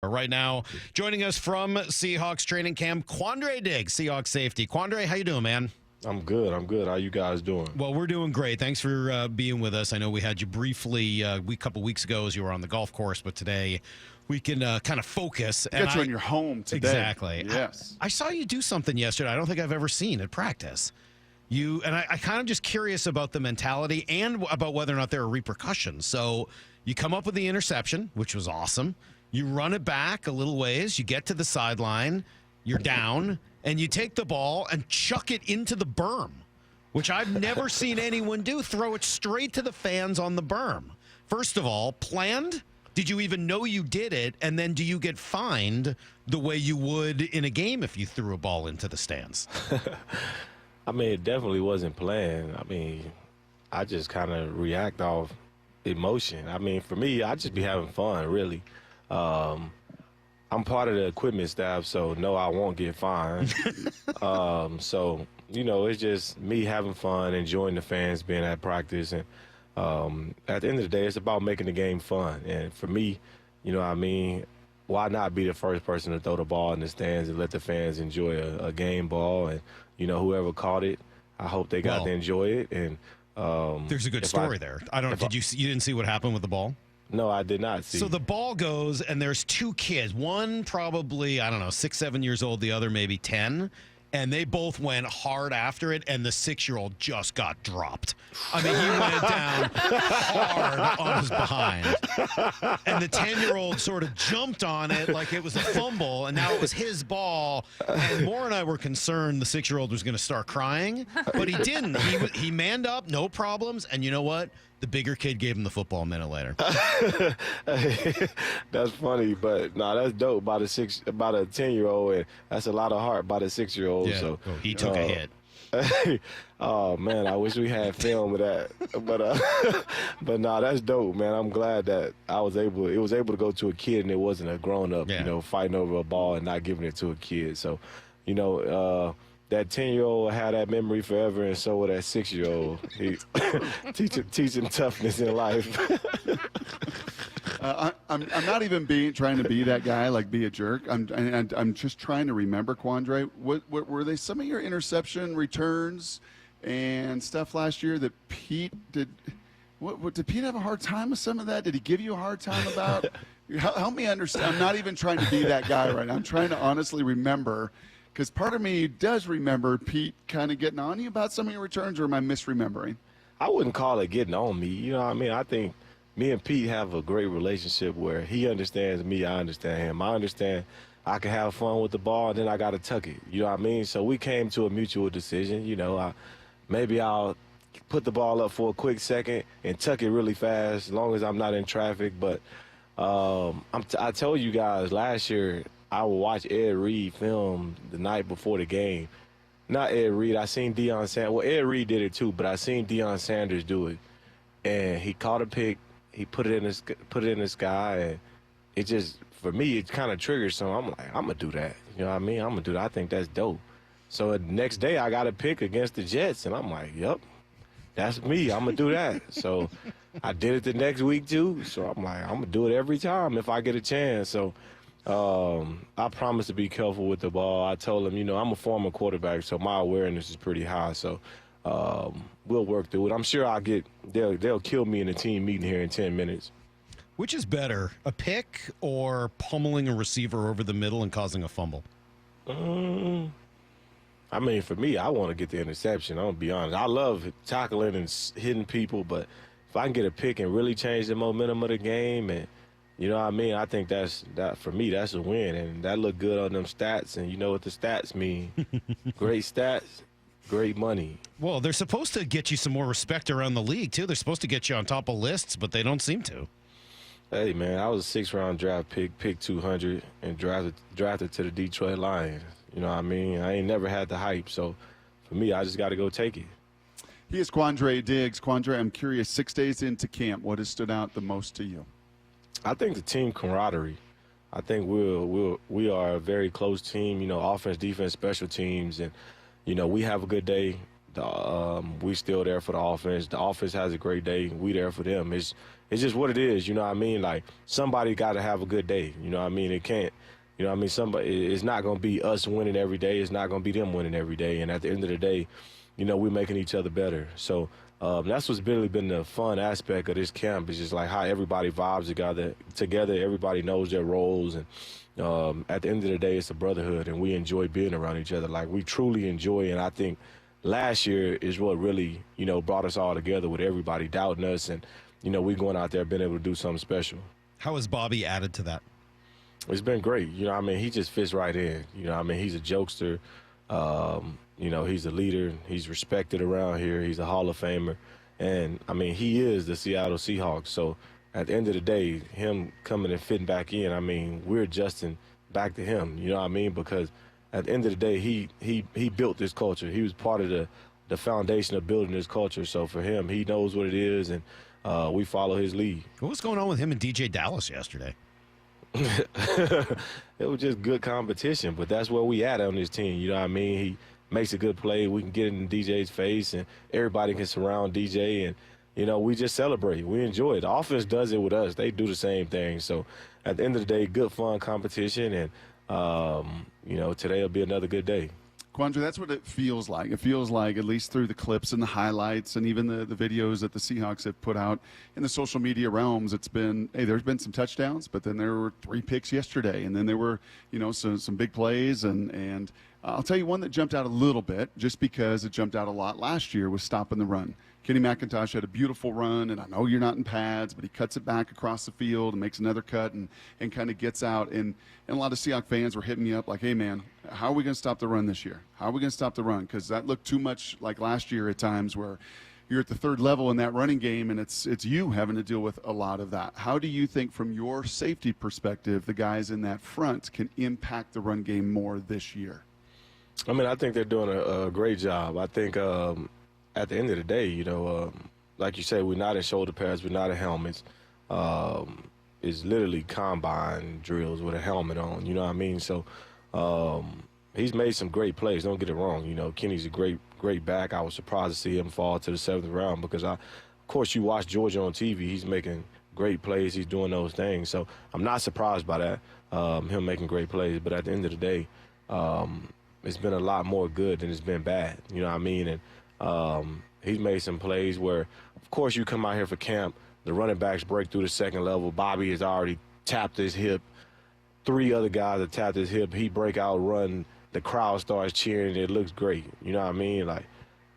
Right now, joining us from Seahawks training camp, Quandre Diggs, Seahawks safety. Quandre, how you doing, man? I'm good. How you guys doing? Well, we're doing great. Thanks for being with us. I know we had you briefly a couple weeks ago as you were on the golf course, but today we can kind of focus. Get you in your home today. Exactly. Yes. I saw you do something yesterday I don't think I've ever seen at practice. I kind of just curious about the mentality and about whether or not there are repercussions. So you come up with the interception, which was awesome. You run it back a little ways. You get to the sideline. You're down. And you take the ball and chuck it into the berm, which I've never seen anyone do. Throw it straight to the fans on the berm. First of all, planned? Did you even know you did it? And then do you get fined the way you would in a game if you threw a ball into the stands? I mean, it definitely wasn't planned. I mean, I just kind of react off emotion. I mean, for me, I just be having fun, really. I'm part of the equipment staff, so no, I won't get fined. So, it's just me having fun, enjoying the fans being at practice. And at the end of the day, it's about making the game fun. And for me, why not be the first person to throw the ball in the stands and let the fans enjoy a game ball? And, whoever caught it, I hope they got to enjoy it. And there's a good story there. I don't know. You didn't see what happened with the ball? No, I did not see. So the ball goes, and there's two kids. One probably, 6, 7 years old. The other maybe 10. And they both went hard after it, and the 6-year-old just got dropped. I mean, he went down hard on his behind. And the 10-year-old sort of jumped on it like it was a fumble, and now it was his ball. And Moore and I were concerned the 6-year-old was going to start crying, but he didn't. He manned up, no problems, and you know what? The bigger kid gave him the football a minute later. That's funny, but that's dope about a 10-year-old, and that's a lot of heart by the 6-year-old. Yeah. So He took a hit. Oh man, I wish we had film of that. But that's dope, man. I'm glad that it was able to go to a kid and it wasn't a grown up, fighting over a ball and not giving it to a kid. So, that 10-year-old had that memory forever, and so will that 6-year-old. He teaching toughness in life. I'm not even trying to be that guy, like be a jerk. I'm just trying to remember, Quandre. What were they? Some of your interception returns and stuff last year that Pete did. What did Pete have a hard time with some of that? Did he give you a hard time about? Help me understand. I'm not even trying to be that guy right now. I'm trying to honestly remember. Because part of me does remember Pete kind of getting on you about some of your returns, or am I misremembering? I wouldn't call it getting on me. You know what I mean? I think me and Pete have a great relationship where he understands me, I understand him. I understand I can have fun with the ball, and then I got to tuck it. You know what I mean? So we came to a mutual decision. Maybe I'll put the ball up for a quick second and tuck it really fast as long as I'm not in traffic. But I told you guys last year, I would watch Ed Reed film the night before the game. Not Ed Reed. I seen Deion Sanders. Well, Ed Reed did it too, but I seen Deion Sanders do it. And he caught a pick. He put it in the sky, and it just, for me, it kind of triggered something. I'm like, I'm gonna do that. You know what I mean? I'm gonna do that. I think that's dope. So the next day, I got a pick against the Jets, and I'm like, yep, that's me. I'm gonna do that. So I did it the next week too. So I'm like, I'm gonna do it every time if I get a chance. So. I promise to be careful with the ball. I told him, I'm a former quarterback, so my awareness is pretty high. So we'll work through it. I'm sure they'll kill me in a team meeting here in 10 minutes. Which is better, a pick or pummeling a receiver over the middle and causing a fumble? I mean, for me, I want to get the interception. I'm going to be honest. I love tackling and hitting people, but if I can get a pick and really change the momentum of the game, and you know what I mean? I think that for me, that's a win, and that looked good on them stats. And you know what the stats mean? Great stats, great money. Well, they're supposed to get you some more respect around the league too. They're supposed to get you on top of lists, but they don't seem to. Hey man, I was a 6th-round draft pick 200, and drafted to the Detroit Lions. You know what I mean? I ain't never had the hype, so for me, I just got to go take it. He is Quandre Diggs. Quandre, I'm curious, 6 days into camp, what has stood out the most to you? I think the team camaraderie. I think we are a very close team. Offense, defense, special teams, and we have a good day. We still there for the offense. The offense has a great day. We there for them. It's it's just what it is. You know what I mean? Like, somebody got to have a good day. You know what I mean? It can't. You know what I mean? It's not going to be us winning every day. It's not going to be them winning every day. And at the end of the day, you know, we're making each other better. So that's what's really been the fun aspect of this camp, is just like how everybody vibes together. Everybody knows their roles. And at the end of the day, it's a brotherhood, and we enjoy being around each other. Like, we truly enjoy. And I think last year is what really, you know, brought us all together, with everybody doubting us. And, you know, we going out there being able to do something special. How has Bobby added to that? It's been great. You know what I mean? He just fits right in. You know what I mean? He's a jokester. You know, he's a leader. He's respected around here. He's a Hall of Famer. And, I mean, he is the Seattle Seahawks. So, at the end of the day, him coming and fitting back in, I mean, we're adjusting back to him. You know what I mean? Because at the end of the day, he built this culture. He was part of the foundation of building this culture. So, for him, he knows what it is, and we follow his lead. What was going on with him and DJ Dallas yesterday? It was just good competition, but that's where we at on this team. You know what I mean? He makes a good play. We can get in DJ's face, and everybody can surround DJ, and, you know, we just celebrate. We enjoy it. The offense does it with us. They do the same thing. So, at the end of the day, good, fun competition, and, you know, today will be another good day. Quandre, that's what it feels like. It feels like, at least through the clips and the highlights and even the videos that the Seahawks have put out in the social media realms, it's been, hey, there's been some touchdowns, but then there were 3 picks yesterday, and then there were, you know, some big plays, and I'll tell you one that jumped out a little bit, just because it jumped out a lot last year, was stopping the run. Kenny McIntosh had a beautiful run, and I know you're not in pads, but he cuts it back across the field and makes another cut and kind of gets out. And a lot of Seahawks fans were hitting me up like, hey, man, how are we going to stop the run this year? How are we going to stop the run? Because that looked too much like last year at times, where you're at the third level in that running game, and it's you having to deal with a lot of that. How do you think, from your safety perspective, the guys in that front can impact the run game more this year? I mean, I think they're doing a great job. I think at the end of the day, you know, like you said, we're not in shoulder pads, we're not in helmets. It's literally combine drills with a helmet on, you know what I mean? So he's made some great plays, don't get it wrong. You know, Kenny's a great back. I was surprised to see him fall to the 7th round, because, of course, you watch Georgia on TV, he's making great plays, he's doing those things. So I'm not surprised by that, him making great plays. But at the end of the day, it's been a lot more good than it's been bad, you know what I mean? And he's made some plays where, of course, you come out here for camp, the running backs break through the second level. Bobby has already tapped his hip. 3 other guys have tapped his hip. He break out, run. The crowd starts cheering. It looks great. You know what I mean? Like,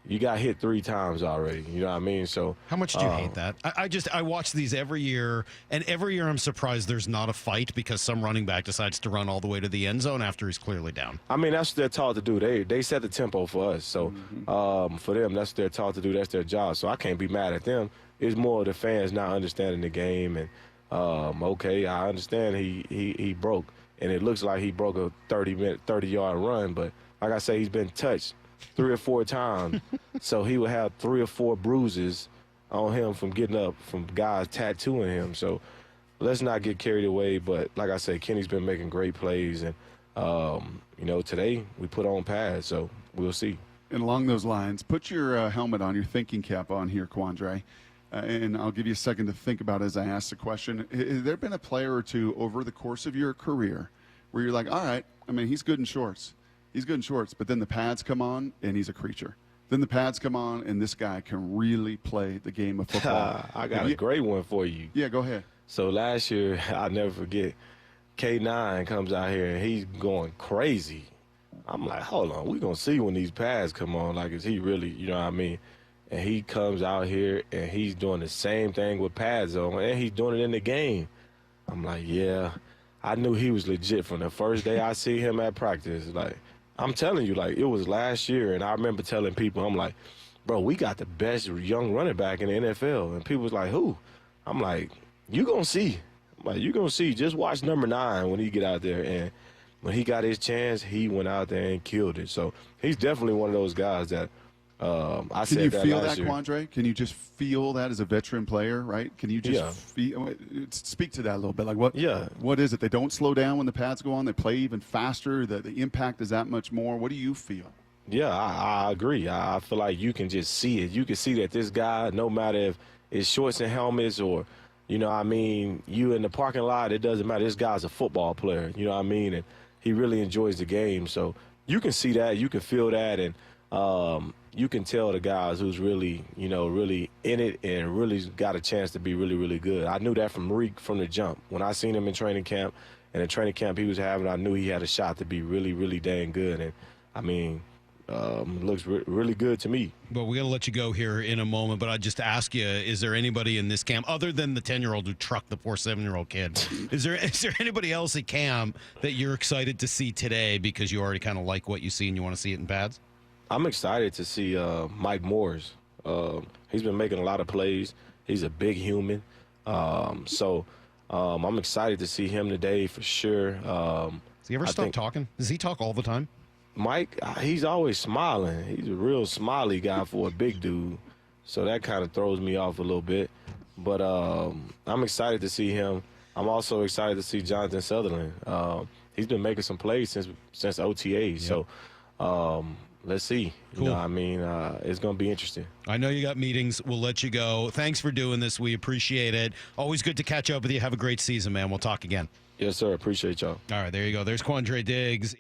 you got hit 3 times already. You know what I mean? So how much do you hate that? I watch these every year, and every year I'm surprised there's not a fight because some running back decides to run all the way to the end zone after he's clearly down. I mean, that's what they're taught to do. They set the tempo for us. So for them, that's what they're taught to do. That's their job. So I can't be mad at them. It's more of the fans not understanding the game. And okay, I understand he broke, and it looks like he broke a 30-yard run. But like I say, he's been touched 3 or 4 times, so he would have 3 or 4 bruises on him from getting up, from guys tattooing him. So let's not get carried away. But like I say, Kenny's been making great plays, and you know, today we put on pads, so we'll see. And along those lines, put your helmet on, your thinking cap on here, Quandre, and I'll give you a second to think about it as I ask the question. Has there been a player or two over the course of your career where you're like, all right, I mean, he's good in shorts. He's good in shorts, but then the pads come on, and he's a creature. Then the pads come on, and this guy can really play the game of football. I got a great one for you. Yeah, go ahead. So last year, I'll never forget, K9 comes out here, and he's going crazy. I'm like, hold on, we're going to see when these pads come on. Like, is he really, you know what I mean? And he comes out here, and he's doing the same thing with pads on, and he's doing it in the game. I'm like, yeah. I knew he was legit from the first day I see him at practice. Like, I'm telling you, like, it was last year, and I remember telling people, I'm like, bro, we got the best young running back in the NFL. And people was like, who? I'm like, you going to see. I'm like, you going to see. Just watch number 9 when he get out there. And when he got his chance, he went out there and killed it. So he's definitely one of those guys that I said that last year. Can you feel that, Quandre? Can you just feel that as a veteran player, right? Can you just speak to that a little bit? Like, what is it? They don't slow down when the pads go on. They play even faster. The impact is that much more. What do you feel? Yeah, I agree. I feel like you can just see it. You can see that this guy, no matter if it's shorts and helmets or You know what I mean? You in the parking lot, it doesn't matter. This guy's a football player, you know what I mean? And he really enjoys the game. So you can see that, you can feel that, and you can tell the guys who's really, really in it and really got a chance to be really, really good. I knew that from Reek from the jump. When I seen him in training camp, and the training camp he was having, I knew he had a shot to be really, really dang good. And, I mean, looks really good to me. Well, we got to let you go here in a moment, but I'd just ask you, is there anybody in this camp, other than the 10-year-old who trucked the poor 7-year-old kid, is there anybody else at camp that you're excited to see today because you already kind of like what you see and you want to see it in pads? I'm excited to see Mike Moores. He's been making a lot of plays. He's a big human. So I'm excited to see him today for sure. Does he ever stop talking? Does he talk all the time? Mike, he's always smiling. He's a real smiley guy for a big dude. So that kind of throws me off a little bit. But I'm excited to see him. I'm also excited to see Jonathan Sutherland. He's been making some plays since OTA. Yep. So let's see. Cool. You know what I mean? It's going to be interesting. I know you got meetings. We'll let you go. Thanks for doing this. We appreciate it. Always good to catch up with you. Have a great season, man. We'll talk again. Yes, sir. Appreciate y'all. All right, there you go. There's Quandre Diggs.